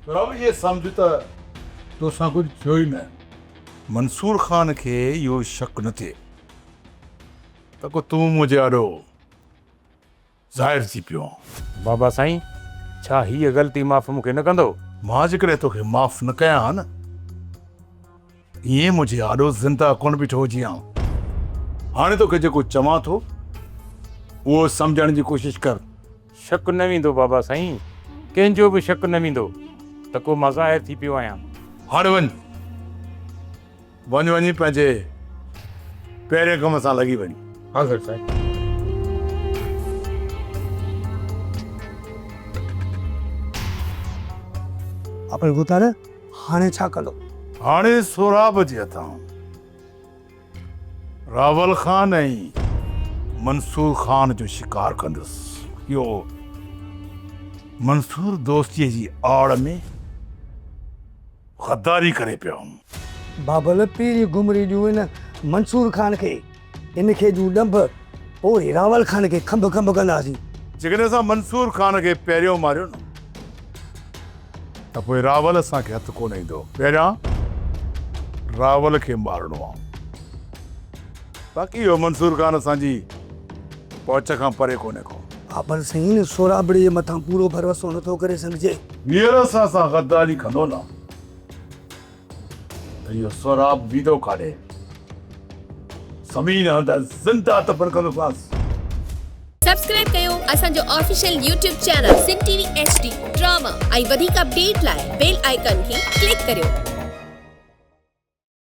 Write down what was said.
अब ये सम्झ त तोसां कुझु थियो ई न। मंसूर खान खे इहो शक न थिए त को तूं मुंहिंजे आॾो ज़ाहिर थी पियो। बाबा साईं, छा हीअ ग़लती माफ़ मूंखे न कंदो? मां जेकॾहिं तोखे माफ़ न कयां हा न, ईअं मुंहिंजे आॾो ज़िंदा कोन बीठो हुजी हा। हाणे तोखे जेको चवां थो उहो सम्झण जी कोशिश कर। शक न वेंदो बाबा साईं, कंहिंजो बि शक न वेंदो त को मां ज़ाहिर थी पियो आहियां। हाणे वञी पंहिंजे पहिरें कम सां लॻी वञ। हाज़िर साईं। अपन ॿुधाए हाणे छा कंदो? हाणे सोराब जे हथां रावल खान ऐं मंसूर खान जो शिकार कंदुसि। इहो मंसूर दोस्तीअ जी आड़ में गद्दारी करे पियो। बाबल पहिरीं घुमरी ॾियूं न मंसूर खान खे, इनखे ॾियूं ॾंभ, पोइ रावल खान खे खंभ खंभ कंदासीं। जेकॾहिं असां मंसूर खान खे पहिरियों मारियो न त पोइ रावल असांखे हथु कोन ईंदो। पहिरियां रावल खे मारणो आहे। बाक़ी इहो मंसूर खान असांजी पहुच खां परे कोन्हे को। बाबल साईं, सोराबड़ी जे मथां पूरो भरोसो नथो करे सघिजे। हींअर असां गद्दारी कंदो न त इहो सोराब बीदो काॾे। ज़मीन हंधि ज़िंदा तपन कंदोसांसि। सब्सक्राइब कयो असांजो official YouTube channel Sindh TV HD drama ऐं वधीक अपडेट लाइ बेल आइकन खे क्लिक करियो।